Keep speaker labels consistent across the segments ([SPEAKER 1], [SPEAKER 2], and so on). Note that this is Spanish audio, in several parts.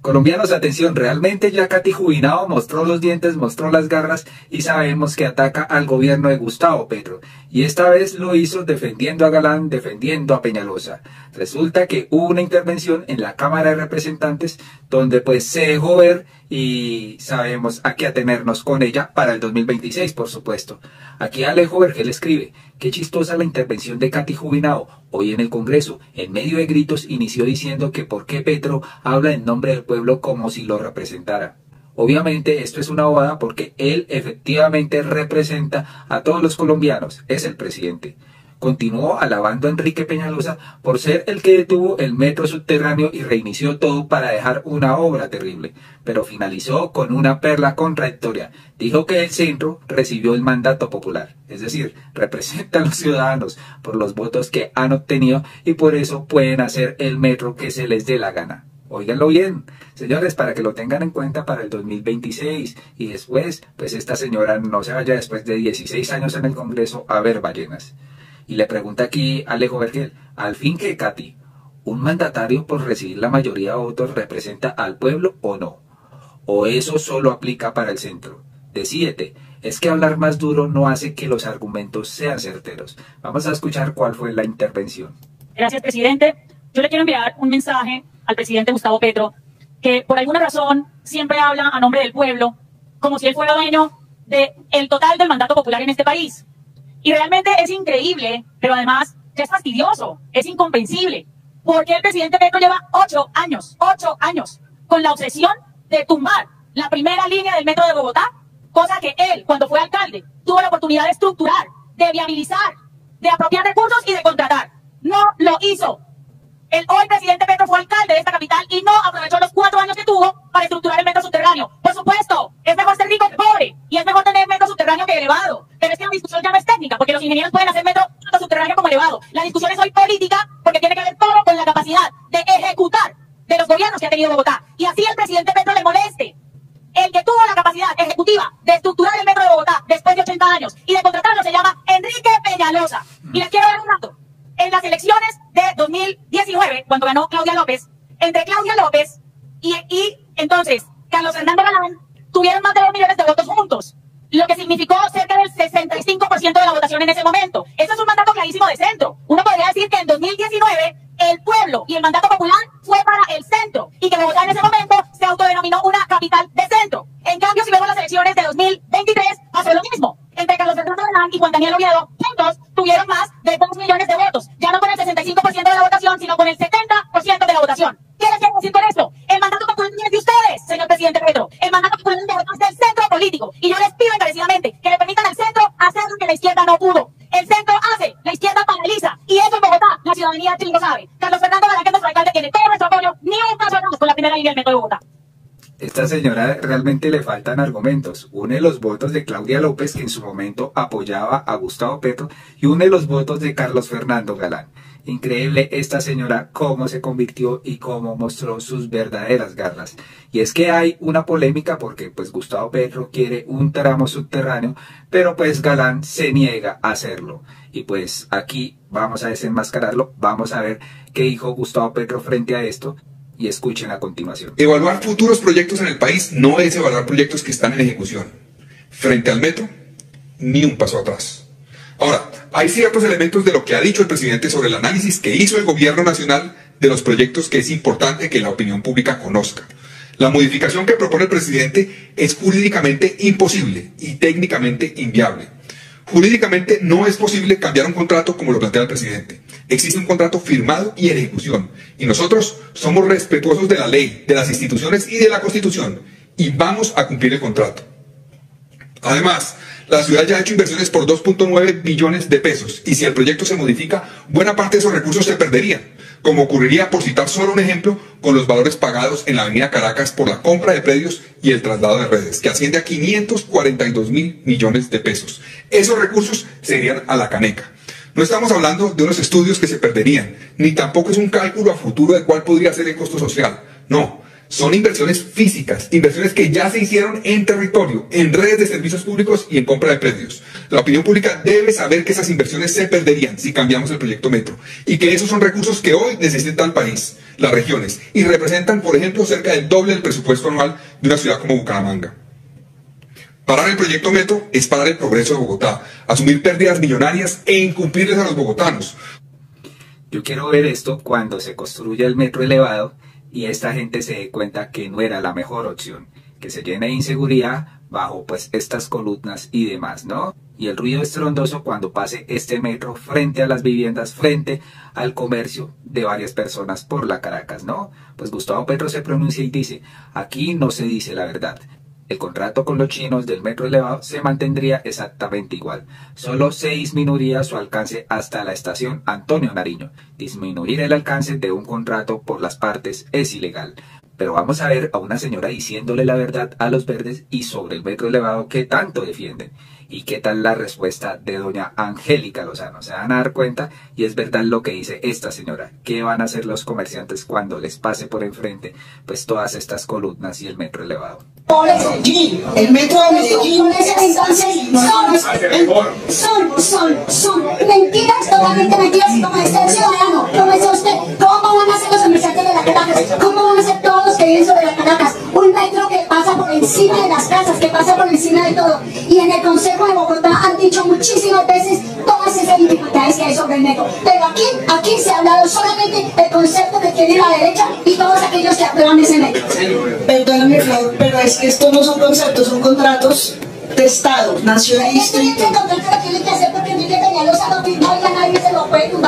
[SPEAKER 1] Colombianos, atención, realmente ya Katy Jubinao mostró los dientes, mostró las garras y sabemos que ataca al gobierno de Gustavo Petro. Y esta vez lo hizo defendiendo a Galán, defendiendo a Peñalosa. Resulta que hubo una intervención en la Cámara de Representantes donde pues se dejó ver y sabemos a qué atenernos con ella para el 2026, por supuesto. Aquí Alejo Vergel escribe: qué chistosa la intervención de Katy Jubinao hoy en el Congreso. En medio de gritos inició diciendo que por qué Petro habla en nombre del pueblo como si lo representara. Obviamente esto es una bobada porque él efectivamente representa a todos los colombianos, es el presidente. Continuó alabando a Enrique Peñalosa por ser el que detuvo el metro subterráneo y reinició todo para dejar una obra terrible, pero finalizó con una perla contradictoria. Dijo que el centro recibió el mandato popular, es decir, representa a los ciudadanos por los votos que han obtenido y por eso pueden hacer el metro que se les dé la gana. Óiganlo bien, señores, para que lo tengan en cuenta para el 2026 y después, pues esta señora no se vaya después de 16 años en el Congreso a ver ballenas. Y le pregunta aquí a Alejo Vergel: al fin que Katy, ¿un mandatario por recibir la mayoría de votos representa al pueblo o no? ¿O eso solo aplica para el centro? Decídete, es que hablar más duro no hace que los argumentos sean certeros. Vamos a escuchar cuál fue la intervención.
[SPEAKER 2] Gracias, presidente. Yo le quiero enviar un mensaje al presidente Gustavo Petro, que por alguna razón siempre habla a nombre del pueblo, como si él fuera dueño del total del mandato popular en este país. Y realmente es increíble, pero además ya es fastidioso, es incomprensible, porque el presidente Petro lleva 8 años, con la obsesión de tumbar la primera línea del metro de Bogotá, cosa que él, cuando fue alcalde, tuvo la oportunidad de estructurar, de viabilizar, de apropiar recursos y de contratar. No lo hizo. El hoy presidente Petro fue alcalde de esta capital y no aprovechó los 4 años que tuvo para estructurar el metro subterráneo. Por supuesto, es mejor ser rico que pobre y es mejor tener metro subterráneo que elevado. Pero es que la discusión ya no es técnica, porque los ingenieros pueden hacer metro subterráneo como elevado. La discusión es hoy política, porque tiene que ver todo con la capacidad de ejecutar de los gobiernos que ha tenido Bogotá. Y así al presidente Petro le moleste el que tuvo la capacidad ejecutiva de estructurar el metro de Bogotá después de 80 años y de contratarlo se llama Enrique Peñalosa. Y les quiero dar un dato. En las elecciones de 2019, cuando ganó Claudia López, entre Claudia López y entonces Carlos Fernando Galán tuvieron más de 2 millones de votos juntos, lo que significó cerca del 65% de la votación en ese momento. Eso es un mandato clarísimo de centro. Uno podría decir que en 2019 el pueblo y el mandato popular fue para el centro y que Bogotá en ese momento se autodenominó una capital de centro. En cambio, si vemos las elecciones de 2023, pasó lo mismo. Entre Carlos Fernando Galán y Juan Daniel Oviedo, juntos tuvieron más de 2 millones de votos, ya no con el 65% de la votación, sino con el 70% de la votación. ¿Qué les quiero decir con esto? El mandato popular no es de ustedes, señor presidente Petro. El mandato popular es del centro político. Y yo les pido encarecidamente que le permitan al centro hacer lo que la izquierda no pudo. El centro hace, la izquierda paraliza. Y eso en Bogotá, la ciudadanía sí lo sabe. Carlos Fernando Galán, que es nuestro alcalde, tiene todo nuestro apoyo, ni un paso atrás con la primera línea del metro de Bogotá.
[SPEAKER 1] Esta señora realmente le faltan argumentos. Une los votos de Claudia López, que en su momento apoyaba a Gustavo Petro, y une los votos de Carlos Fernando Galán. Increíble esta señora cómo se convirtió y cómo mostró sus verdaderas garras. Y es que hay una polémica porque pues Gustavo Petro quiere un tramo subterráneo, pero pues Galán se niega a hacerlo. Y pues aquí vamos a desenmascararlo, vamos a ver qué dijo Gustavo Petro frente a esto. Y escuchen a continuación.
[SPEAKER 3] Evaluar futuros proyectos en el país no es evaluar proyectos que están en ejecución. Frente al metro, ni un paso atrás. Ahora, hay ciertos elementos de lo que ha dicho el presidente sobre el análisis que hizo el gobierno nacional de los proyectos que es importante que la opinión pública conozca. La modificación que propone el presidente es jurídicamente imposible y técnicamente inviable. Jurídicamente no es posible cambiar un contrato como lo plantea el presidente. Existe un contrato firmado y en ejecución. Y nosotros somos respetuosos de la ley, de las instituciones y de la Constitución. Y vamos a cumplir el contrato. Además, la ciudad ya ha hecho inversiones por 2.9 billones de pesos. Y si el proyecto se modifica, buena parte de esos recursos se perderían. Como ocurriría, por citar solo un ejemplo, con los valores pagados en la avenida Caracas por la compra de predios y el traslado de redes, que asciende a 542.000 millones de pesos. Esos recursos se irían a la caneca. No estamos hablando de unos estudios que se perderían, ni tampoco es un cálculo a futuro de cuál podría ser el costo social. No, son inversiones físicas, inversiones que ya se hicieron en territorio, en redes de servicios públicos y en compra de predios. La opinión pública debe saber que esas inversiones se perderían si cambiamos el proyecto Metro y que esos son recursos que hoy necesita el país, las regiones, y representan, por ejemplo, cerca del doble del presupuesto anual de una ciudad como Bucaramanga. Parar el proyecto Metro es parar el progreso de Bogotá, asumir pérdidas millonarias e incumplirles a los bogotanos.
[SPEAKER 1] Yo quiero ver esto cuando se construya el metro elevado y esta gente se dé cuenta que no era la mejor opción, que se llene de inseguridad bajo pues estas columnas y demás, ¿no? Y el ruido estrondoso cuando pase este metro frente a las viviendas, frente al comercio de varias personas por la Caracas, ¿no? Pues Gustavo Petro se pronuncia y dice, aquí no se dice la verdad. El contrato con los chinos del metro elevado se mantendría exactamente igual. Solo se disminuiría su alcance hasta la estación Antonio Nariño. Disminuir el alcance de un contrato por las partes es ilegal. Pero vamos a ver a una señora diciéndole la verdad a los verdes y sobre el metro elevado que tanto defienden. ¿Y qué tal la respuesta de doña Angélica Lozano? Se van a dar cuenta y es verdad lo que dice esta señora. ¿Qué van a hacer los comerciantes cuando les pase por enfrente pues todas estas columnas y el metro elevado?
[SPEAKER 4] Medellín, el metro de Medellín. Son mentiras, totalmente mentiras. Y como dice el ciudadano, como dice usted, ¿cómo van a ser los comerciantes de la Caracas? ¿Cómo van a ser todos los que viven sobre la Caracas? Un metro que pasa por encima de las casas, que pasa por encima de todo. Y en el Consejo de Bogotá han dicho muchísimas veces todas esas dificultades que hay sobre el metro. Pero aquí se ha hablado solamente el concepto que tiene la derecha y todos aquellos que aprueban ese metro.
[SPEAKER 5] Perdóname, Flor, pero es que estos no son conceptos, son contratos de Estado, nación y distrito.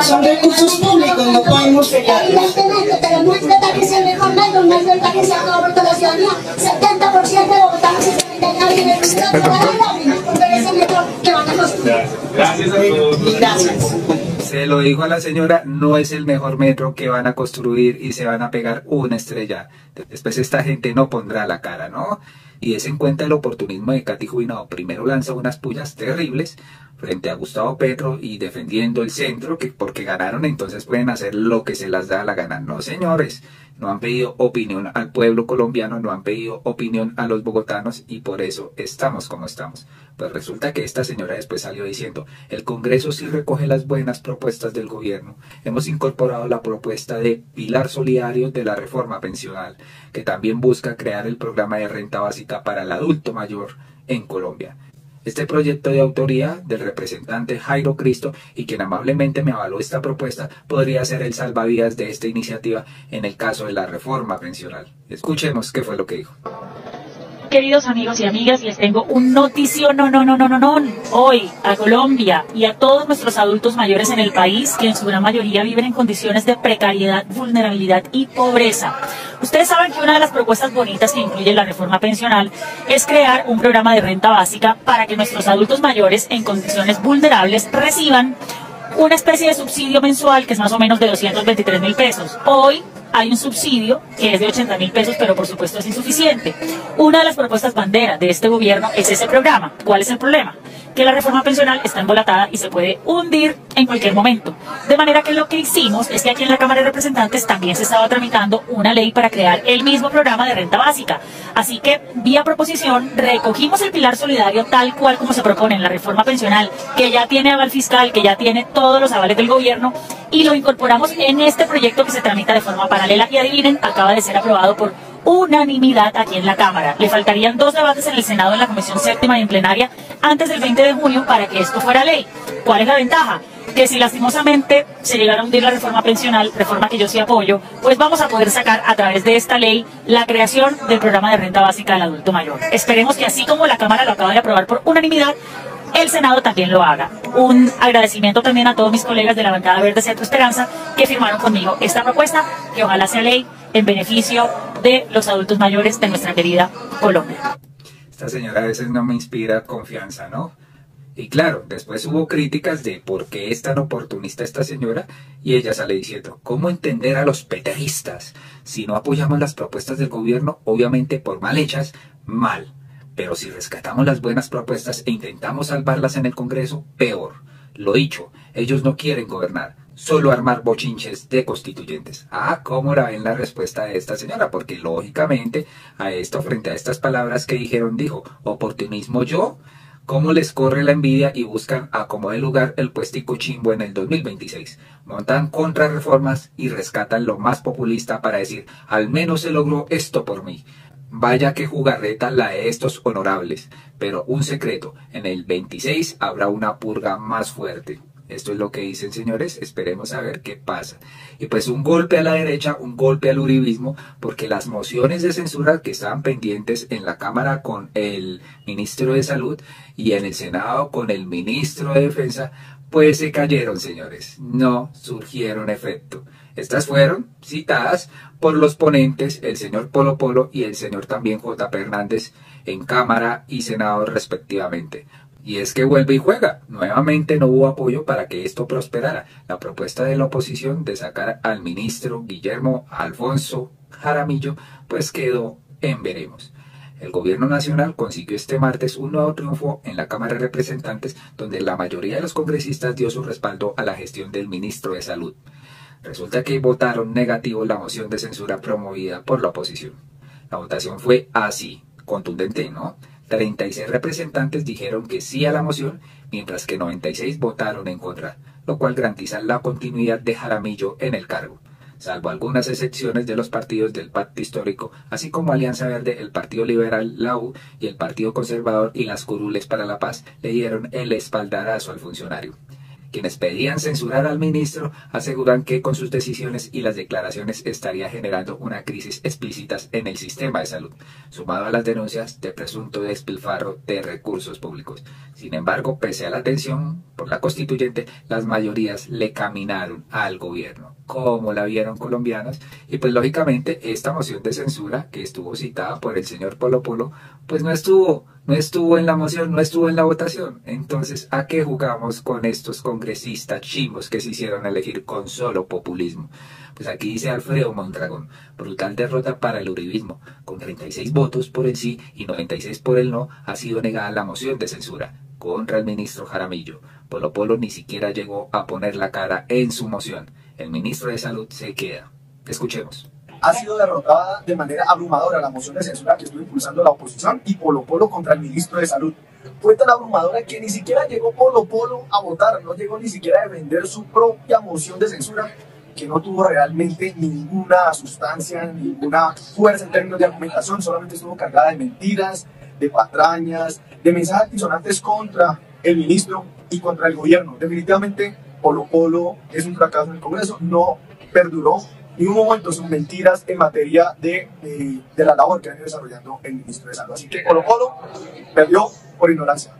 [SPEAKER 5] Son recursos públicos, no podemos pelearlos.
[SPEAKER 4] Evidentemente, pero no es verdad que sea el mejor metro, no es verdad que sea todo por toda la ciudadanía. 70% de bogotanos y 70% de lágrimas por ver ese metro que van a construir.
[SPEAKER 3] Gracias a todos.
[SPEAKER 5] Gracias.
[SPEAKER 1] Se lo dijo a la señora, no es el mejor metro que van a construir y se van a pegar una estrella. Después esta gente no pondrá la cara, ¿no? Y des en cuenta el oportunismo de Katy Juinado. Primero lanzó unas pullas terribles frente a Gustavo Petro y defendiendo el centro, que porque ganaron entonces pueden hacer lo que se les da la gana. No, señores, no han pedido opinión al pueblo colombiano, no han pedido opinión a los bogotanos y por eso estamos como estamos. Pues resulta que esta señora después salió diciendo, el Congreso sí recoge las buenas propuestas del gobierno. Hemos incorporado la propuesta de Pilar Solidario de la reforma pensional, que también busca crear el programa de renta básica para el adulto mayor en Colombia. Este proyecto de autoría del representante Jairo Cristo y quien amablemente me avaló esta propuesta podría ser el salvavidas de esta iniciativa en el caso de la reforma pensional. Escuchemos qué fue lo que dijo.
[SPEAKER 2] Queridos amigos y amigas, les tengo un notición hoy a Colombia y a todos nuestros adultos mayores en el país que en su gran mayoría viven en condiciones de precariedad, vulnerabilidad y pobreza. Ustedes saben que una de las propuestas bonitas que incluye la reforma pensional es crear un programa de renta básica para que nuestros adultos mayores en condiciones vulnerables reciban una especie de subsidio mensual que es más o menos de 223.000 pesos. Hoy hay un subsidio que es de 80.000 pesos, pero por supuesto es insuficiente. Una de las propuestas bandera de este gobierno es ese programa. ¿Cuál es el problema? Que la reforma pensional está embolatada y se puede hundir en cualquier momento. De manera que lo que hicimos es que aquí en la Cámara de Representantes también se estaba tramitando una ley para crear el mismo programa de renta básica. Así que, vía proposición, recogimos el pilar solidario tal cual como se propone en la reforma pensional, que ya tiene aval fiscal, que ya tiene todos los avales del gobierno, y lo incorporamos en este proyecto que se tramita de forma paralela y adivinen, acaba de ser aprobado por unanimidad aquí en la Cámara. Le faltarían 2 debates en el Senado, en la Comisión Séptima y en plenaria antes del 20 de junio para que esto fuera ley. ¿Cuál es la ventaja? Que si lastimosamente se llegara a hundir la reforma pensional, reforma que yo sí apoyo, pues vamos a poder sacar a través de esta ley la creación del programa de renta básica del adulto mayor. Esperemos que así como la Cámara lo acaba de aprobar por unanimidad, el Senado también lo haga. Un agradecimiento también a todos mis colegas de la bancada Verde Centro Esperanza que firmaron conmigo esta propuesta, que ojalá sea ley en beneficio de los adultos mayores de nuestra querida Colombia.
[SPEAKER 1] Esta señora a veces no me inspira confianza, ¿no? Y claro, después hubo críticas de por qué es tan oportunista esta señora y ella sale diciendo, ¿cómo entender a los petristas? Si no apoyamos las propuestas del gobierno, obviamente por mal hechas, mal. Pero si rescatamos las buenas propuestas e intentamos salvarlas en el Congreso, peor. Lo dicho, ellos no quieren gobernar, solo armar bochinches de constituyentes. Ah, ¿cómo la ven la respuesta de esta señora? Porque lógicamente a esto, frente a estas palabras que dijeron, dijo, oportunismo yo, ¿cómo les corre la envidia y buscan a como de lugar el puestico chimbo en el 2026? Montan contrarreformas y rescatan lo más populista para decir, al menos se logró esto por mí. Vaya que jugarreta la de estos honorables, pero un secreto, en el 26 habrá una purga más fuerte. Esto es lo que dicen, señores, esperemos a ver qué pasa. Y pues un golpe a la derecha, un golpe al uribismo, porque las mociones de censura que estaban pendientes en la Cámara con el ministro de Salud y en el Senado con el ministro de Defensa, pues se cayeron, señores, no surgieron efecto. Estas fueron citadas por los ponentes, el señor Polo Polo y el señor también J. P. Hernández, en Cámara y Senado respectivamente. Y es que vuelve y juega. Nuevamente no hubo apoyo para que esto prosperara. La propuesta de la oposición de sacar al ministro Guillermo Alfonso Jaramillo, pues quedó en veremos. El gobierno nacional consiguió este martes un nuevo triunfo en la Cámara de Representantes, donde la mayoría de los congresistas dio su respaldo a la gestión del ministro de Salud. Resulta que votaron negativo la moción de censura promovida por la oposición. La votación fue así, contundente, ¿no? 36 representantes dijeron que sí a la moción, mientras que 96 votaron en contra, lo cual garantiza la continuidad de Jaramillo en el cargo, salvo algunas excepciones de los partidos del Pacto Histórico, así como Alianza Verde, el Partido Liberal, la U y el Partido Conservador y las Curules para la Paz le dieron el espaldarazo al funcionario. Quienes pedían censurar al ministro aseguran que con sus decisiones y las declaraciones estaría generando una crisis explícita en el sistema de salud, sumado a las denuncias de presunto despilfarro de recursos públicos. Sin embargo, pese a la tensión por la constituyente, las mayorías le caminaron al gobierno, como la vieron colombianos, y pues lógicamente esta moción de censura que estuvo citada por el señor Polo Polo, pues no estuvo en la moción, no estuvo en la votación. Entonces, ¿a qué jugamos con estos congresistas chimbos que se hicieron elegir con solo populismo? Pues aquí dice Alfredo Mondragón, brutal derrota para el uribismo. Con 36 votos por el sí y 96 por el no, ha sido negada la moción de censura contra el ministro Jaramillo. Polo Polo ni siquiera llegó a poner la cara en su moción. El ministro de Salud se queda. Escuchemos.
[SPEAKER 6] Ha sido derrotada de manera abrumadora la moción de censura que estuvo impulsando la oposición y Polo Polo contra el ministro de Salud. Fue tan abrumadora que ni siquiera llegó Polo Polo a votar, no llegó ni siquiera a defender su propia moción de censura, que no tuvo realmente ninguna sustancia, ninguna fuerza en términos de argumentación, solamente estuvo cargada de mentiras, de patrañas, de mensajes disonantes contra el ministro y contra el gobierno. Definitivamente Polo Polo es un fracaso en el Congreso, no perduró ni un momento sus mentiras en materia de la labor que ha venido desarrollando el ministro de Salud. Así que Polo Polo perdió por ignorancia.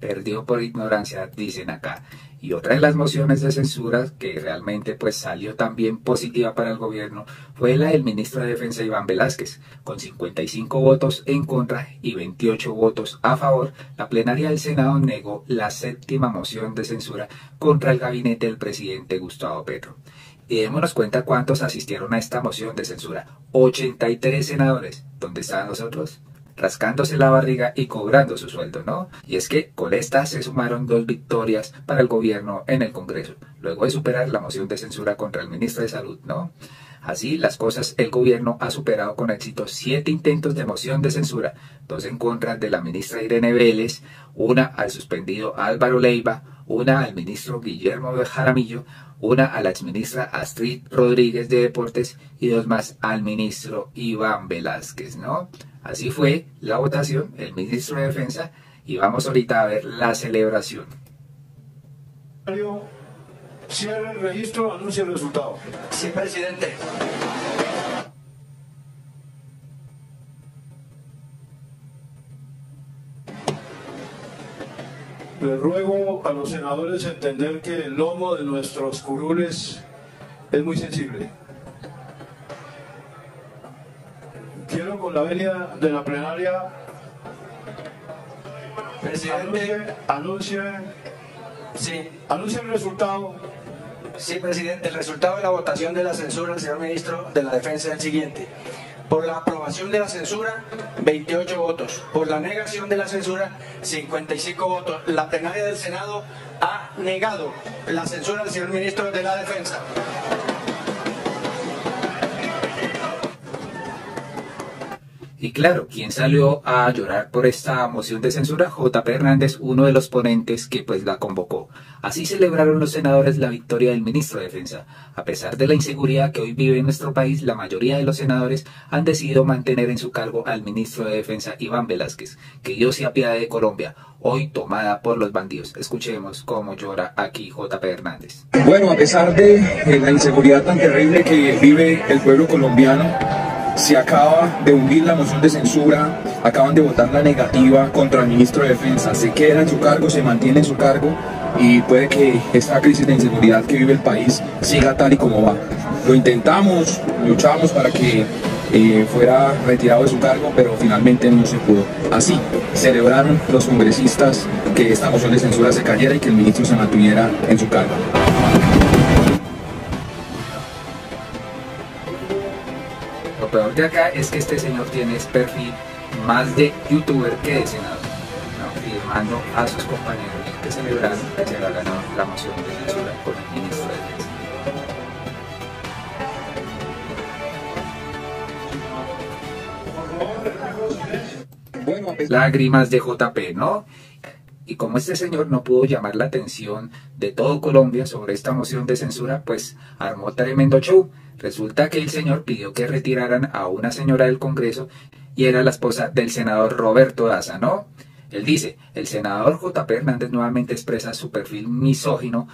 [SPEAKER 1] Perdió por ignorancia, dicen acá. Y otra de las mociones de censura que realmente pues salió también positiva para el gobierno fue la del ministro de Defensa Iván Velázquez. Con 55 votos en contra y 28 votos a favor, la plenaria del Senado negó la séptima moción de censura contra el gabinete del presidente Gustavo Petro. Y démonos cuenta cuántos asistieron a esta moción de censura. 83 senadores. ¿Dónde estaban nosotros? Rascándose la barriga y cobrando su sueldo, ¿no? Y es que con esta se sumaron 2 victorias para el gobierno en el Congreso, luego de superar la moción de censura contra el ministro de Salud, ¿no? Así las cosas, el gobierno ha superado con éxito 7 intentos de moción de censura, 2 en contra de la ministra Irene Vélez, una al suspendido Álvaro Leiva, una al ministro Guillermo Jaramillo, una a la exministra Astrid Rodríguez de Deportes y 2 más al ministro Iván Velázquez, ¿no? Así fue la votación, el ministro de Defensa, y vamos ahorita a ver la celebración.
[SPEAKER 7] Cierre el registro, anuncia el resultado.
[SPEAKER 8] Sí, presidente.
[SPEAKER 7] Le ruego a los senadores entender que el lomo de nuestros curules es muy sensible. Quiero con la venia de la plenaria,
[SPEAKER 8] Presidente,
[SPEAKER 7] anuncie el resultado.
[SPEAKER 8] Sí, presidente, el resultado de la votación de la censura al señor ministro de la Defensa es el siguiente. Por la aprobación de la censura, 28 votos. Por la negación de la censura, 55 votos. La plenaria del Senado ha negado la censura del señor ministro de la Defensa.
[SPEAKER 1] Y claro, ¿quién salió a llorar por esta moción de censura? J.P. Hernández, uno de los ponentes que pues la convocó. Así celebraron los senadores la victoria del ministro de Defensa. A pesar de la inseguridad que hoy vive en nuestro país, la mayoría de los senadores han decidido mantener en su cargo al ministro de Defensa, Iván Velásquez, que Dios se apiade de Colombia, hoy tomada por los bandidos. Escuchemos cómo llora aquí J.P. Hernández.
[SPEAKER 9] Bueno, a pesar de la inseguridad tan terrible que vive el pueblo colombiano, se acaba de hundir la moción de censura, acaban de votar la negativa contra el ministro de Defensa, se queda en su cargo, se mantiene en su cargo y puede que esta crisis de inseguridad que vive el país siga tal y como va. Lo intentamos, luchamos para que fuera retirado de su cargo, pero finalmente no se pudo. Así celebraron los congresistas que esta moción de censura se cayera y que el ministro se mantuviera en su cargo.
[SPEAKER 1] Lo peor de acá es que este señor tiene perfil más de youtuber que de senador, ¿no? Firmando a sus compañeros que celebraron que se había ganado la moción de censura por el ministro de Defensa. Lágrimas de JP, ¿no? Y como este señor no pudo llamar la atención de todo Colombia sobre esta moción de censura, pues armó tremendo show. Resulta que el señor pidió que retiraran a una señora del Congreso y era la esposa del senador Roberto Daza, ¿no? Él dice, el senador J.P. Hernández nuevamente expresa su perfil misógino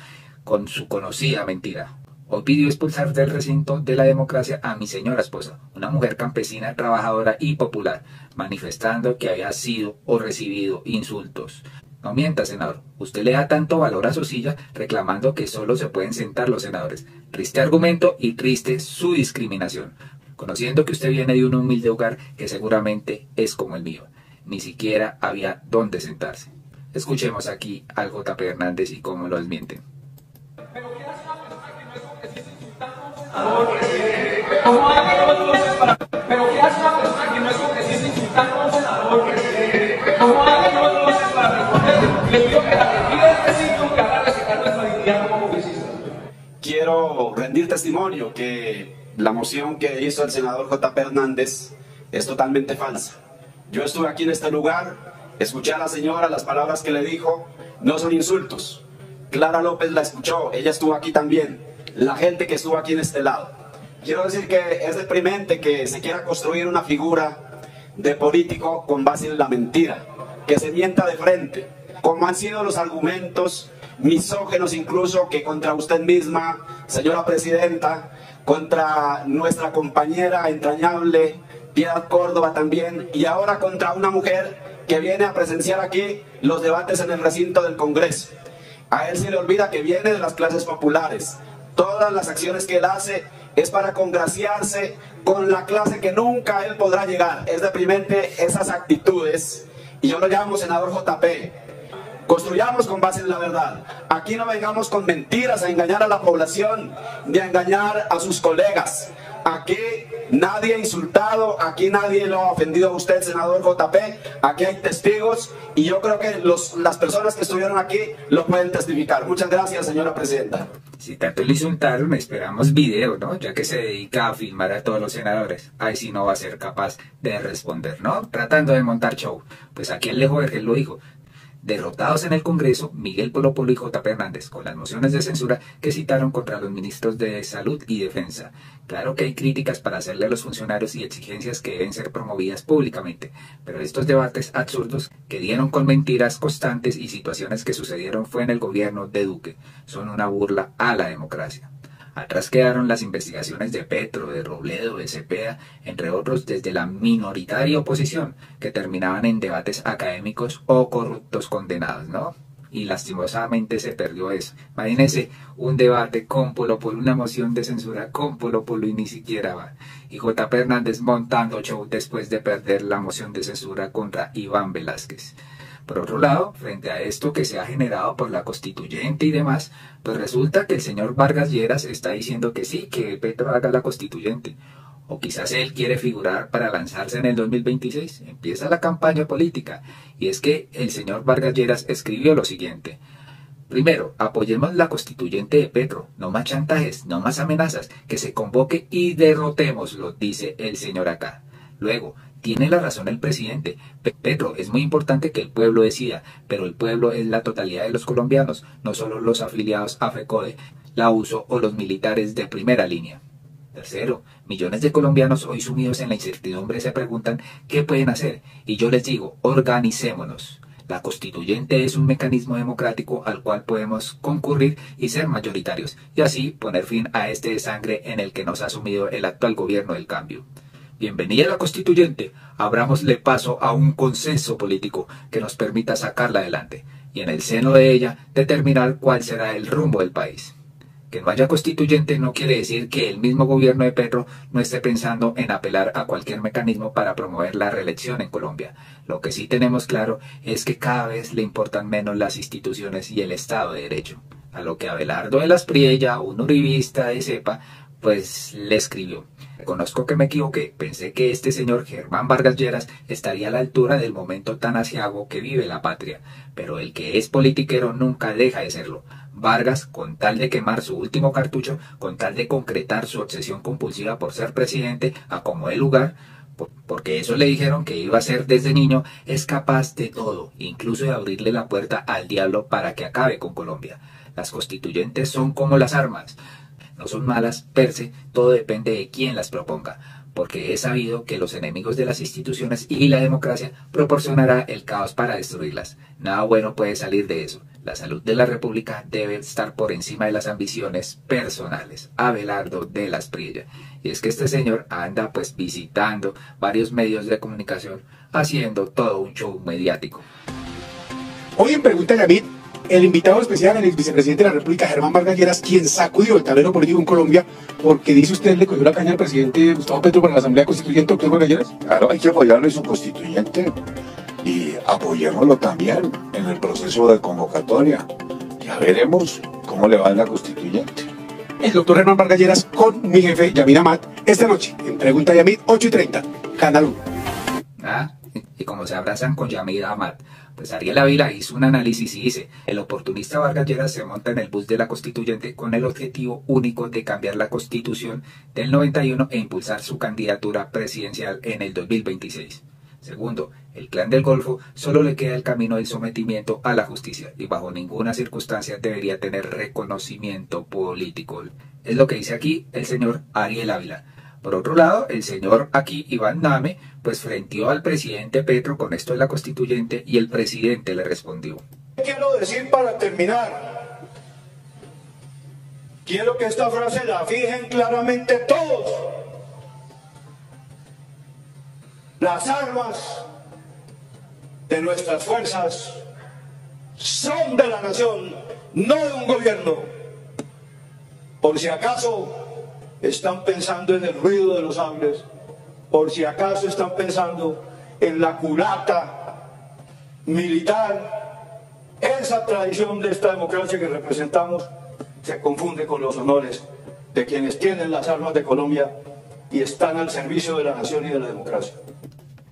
[SPEAKER 1] con su conocida mentira. Hoy pidió expulsar del recinto de la democracia a mi señora esposa, una mujer campesina, trabajadora y popular, manifestando que había sido o recibido insultos. No mienta, senador. Usted le da tanto valor a su silla reclamando que solo se pueden sentar los senadores. Triste argumento y triste su discriminación. Conociendo que usted viene de un humilde hogar que seguramente es como el mío. Ni siquiera había dónde sentarse. Escuchemos aquí al J.P. Hernández y cómo lo desmienten.
[SPEAKER 10] Pero ¿qué hace una persona que no es congresista insultando a un senador? ¿Cómo hace nosotros para responderle? Le pido que la retire del recinto que haga respetar nuestra dignidad como congresistas.
[SPEAKER 11] Quiero rendir testimonio que la moción que hizo el senador J.P. Hernández es totalmente falsa. Yo estuve aquí en este lugar, escuché a la señora, las palabras que le dijo no son insultos. Clara López la escuchó, ella estuvo aquí también, la gente que estuvo aquí en este lado. Quiero decir que es deprimente que se quiera construir una figura de político con base en la mentira, que se mienta de frente, como han sido los argumentos misógenos incluso que contra usted misma, señora presidenta, contra nuestra compañera entrañable, Piedad Córdoba también, y ahora contra una mujer que viene a presenciar aquí los debates en el recinto del Congreso. A él se le olvida que viene de las clases populares. Todas las acciones que él hace es para congraciarse con la clase que nunca él podrá llegar. Es deprimente esas actitudes, y yo lo llamo senador JP. Construyamos con base en la verdad. Aquí no vengamos con mentiras a engañar a la población, ni a engañar a sus colegas. Aquí nadie ha insultado, aquí nadie lo ha ofendido a usted, senador JP. Aquí hay testigos y yo creo que las personas que estuvieron aquí lo pueden testificar. Muchas gracias, señora presidenta.
[SPEAKER 1] Si tanto le insultaron, esperamos video, ¿no? Ya que se dedica a filmar a todos los senadores. Ahí sí no va a ser capaz de responder, ¿no? Tratando de montar show. Pues aquí el Alejo Vergel lo dijo. Derrotados en el Congreso, Miguel Polo Polo y J.P. Hernández, con las mociones de censura que citaron contra los ministros de Salud y Defensa. Claro que hay críticas para hacerle a los funcionarios y exigencias que deben ser promovidas públicamente, pero estos debates absurdos que dieron con mentiras constantes y situaciones que sucedieron fue en el gobierno de Duque, son una burla a la democracia. Atrás quedaron las investigaciones de Petro, de Robledo, de Cepeda, entre otros desde la minoritaria oposición, que terminaban en debates académicos o corruptos condenados, ¿no? Y lastimosamente se perdió eso. Imagínense un debate con Polo Polo, una moción de censura con Polo Polo y ni siquiera va. Y J.P. Hernández montando show después de perder la moción de censura contra Iván Velásquez. Por otro lado, frente a esto que se ha generado por la constituyente y demás, pues resulta que el señor Vargas Lleras está diciendo que sí, que Petro haga la constituyente. O quizás él quiere figurar para lanzarse en el 2026. Empieza la campaña política. Y es que el señor Vargas Lleras escribió lo siguiente. Primero, apoyemos la constituyente de Petro. No más chantajes, no más amenazas. Que se convoque y derrotémoslo, dice el señor acá. Luego, tiene la razón el presidente. Petro, es muy importante que el pueblo decida, pero el pueblo es la totalidad de los colombianos, no solo los afiliados a FECODE, la USO o los militares de primera línea. Tercero, millones de colombianos hoy sumidos en la incertidumbre se preguntan qué pueden hacer, y yo les digo, organicémonos. La constituyente es un mecanismo democrático al cual podemos concurrir y ser mayoritarios, y así poner fin a este desangre en el que nos ha sumido el actual gobierno del cambio. Bienvenida a la constituyente, abrámosle paso a un consenso político que nos permita sacarla adelante, y en el seno de ella determinar cuál será el rumbo del país. Que no haya constituyente no quiere decir que el mismo gobierno de Petro no esté pensando en apelar a cualquier mecanismo para promover la reelección en Colombia. Lo que sí tenemos claro es que cada vez le importan menos las instituciones y el Estado de Derecho. A lo que Abelardo de las Priella, un uribista de cepa, pues le escribió. Reconozco que me equivoqué, pensé que este señor Germán Vargas Lleras estaría a la altura del momento tan aciago que vive la patria, pero el que es politiquero nunca deja de serlo. Vargas, con tal de quemar su último cartucho, con tal de concretar su obsesión compulsiva por ser presidente a como dé lugar, porque eso le dijeron que iba a ser desde niño, es capaz de todo, incluso de abrirle la puerta al diablo para que acabe con Colombia. Las constituyentes son como las armas. No son malas per se, todo depende de quién las proponga, porque es sabido que los enemigos de las instituciones y la democracia proporcionará el caos para destruirlas. Nada bueno puede salir de eso. La salud de la República debe estar por encima de las ambiciones personales. Abelardo de las Priella. Y es que este señor anda pues visitando varios medios de comunicación, haciendo todo un show mediático.
[SPEAKER 12] Hoy en Pregunta Yamit, el invitado especial, el exvicepresidente de la República, Germán Vargas Lleras, quien sacudió el tablero político en Colombia, porque dice usted le cogió la caña al presidente Gustavo Petro para la Asamblea Constituyente, doctor Vargas Lleras.
[SPEAKER 13] Claro, hay que apoyarlo en su constituyente y apoyémoslo también en el proceso de convocatoria. Ya veremos cómo le va a la constituyente.
[SPEAKER 12] El doctor Germán Vargas Lleras con mi jefe Yamid Amat esta noche en Pregunta Yamid 8:30, Canal 1.
[SPEAKER 1] Y como se abrazan con Yamid Amat, pues Ariel Ávila hizo un análisis y dice: el oportunista Vargas Lleras se monta en el bus de la constituyente con el objetivo único de cambiar la constitución del 91 e impulsar su candidatura presidencial en el 2026. Segundo, el clan del Golfo solo le queda el camino del sometimiento a la justicia y bajo ninguna circunstancia debería tener reconocimiento político. Es lo que dice aquí el señor Ariel Ávila. Por otro lado, el señor aquí, Iván Name, pues frenteó al presidente Petro con esto de la constituyente y el presidente le respondió.
[SPEAKER 14] Quiero decir para terminar, quiero que esta frase la fijen claramente todos. Las armas de nuestras fuerzas son de la nación, no de un gobierno. Por si acaso están pensando en el ruido de los sables, por si acaso están pensando en la culata militar, esa tradición de esta democracia que representamos se confunde con los honores de quienes tienen las armas de Colombia y están al servicio de la nación y de la democracia.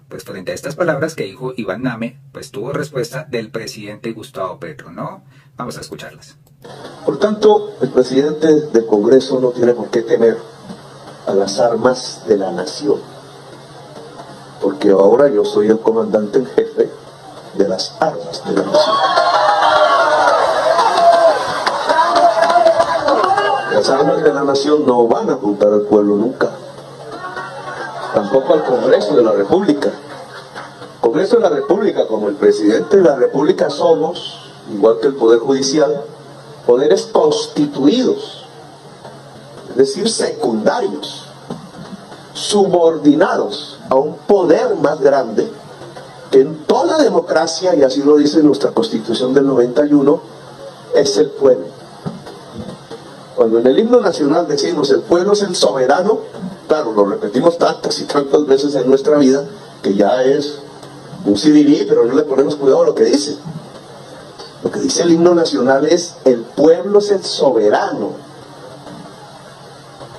[SPEAKER 1] Pues frente a estas palabras que dijo Iván Name, pues tuvo respuesta del presidente Gustavo Petro, ¿no? Vamos a escucharlas.
[SPEAKER 15] Por tanto, el presidente del Congreso no tiene por qué temer a las armas de la nación, porque ahora yo soy el comandante en jefe de las armas de la nación. Las armas de la nación no van a apuntar al pueblo nunca, tampoco al Congreso de la República. Congreso de la República, como el presidente de la República, somos, igual que el Poder Judicial, poderes constituidos, es decir, secundarios, subordinados a un poder más grande que en toda democracia, y así lo dice nuestra Constitución del 91, es el pueblo. Cuando en el himno nacional decimos el pueblo es el soberano, claro, lo repetimos tantas y tantas veces en nuestra vida que ya es un sirirí, pero no le ponemos cuidado a lo que dice. Lo que dice el himno nacional es el pueblo es el soberano.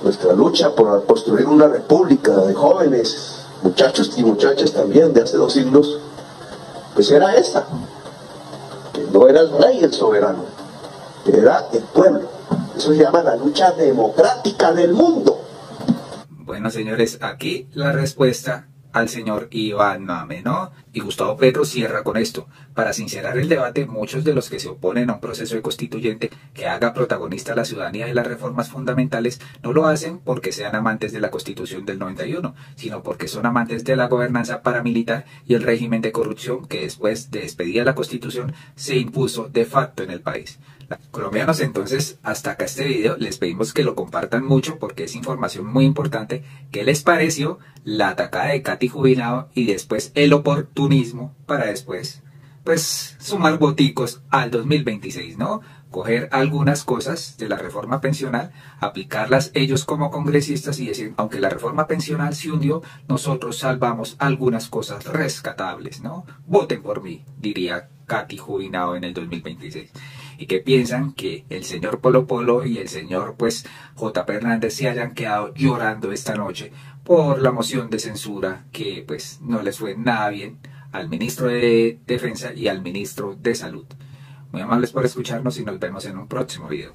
[SPEAKER 15] nuestra lucha por construir una república de jóvenes, muchachos y muchachas también de hace 2 siglos, pues era esta, que no era el rey el soberano, que era el pueblo. Eso se llama la lucha democrática del mundo.
[SPEAKER 1] Bueno, señores, aquí la respuesta al señor Iván Mame, ¿no? Y Gustavo Petro cierra con esto. Para sincerar el debate, muchos de los que se oponen a un proceso de constituyente que haga protagonista a la ciudadanía de las reformas fundamentales no lo hacen porque sean amantes de la Constitución del 91, sino porque son amantes de la gobernanza paramilitar y el régimen de corrupción que después de expedida la Constitución se impuso de facto en el país. Colombianos, entonces, hasta acá este video. Les pedimos que lo compartan mucho porque es información muy importante. ¿Qué les pareció la atacada de Katy Jubinado y después el oportunismo para después, pues, sumar voticos al 2026, ¿no? Coger algunas cosas de la reforma pensional, aplicarlas ellos como congresistas y decir, aunque la reforma pensional se hundió, nosotros salvamos algunas cosas rescatables, ¿no? Voten por mí, diría Katy Jubinado en el 2026. Y que piensan que el señor Polo Polo y el señor, pues, J.P. Hernández se hayan quedado llorando esta noche por la moción de censura que, pues, no les fue nada bien al ministro de Defensa y al ministro de Salud. Muy amables por escucharnos y nos vemos en un próximo video.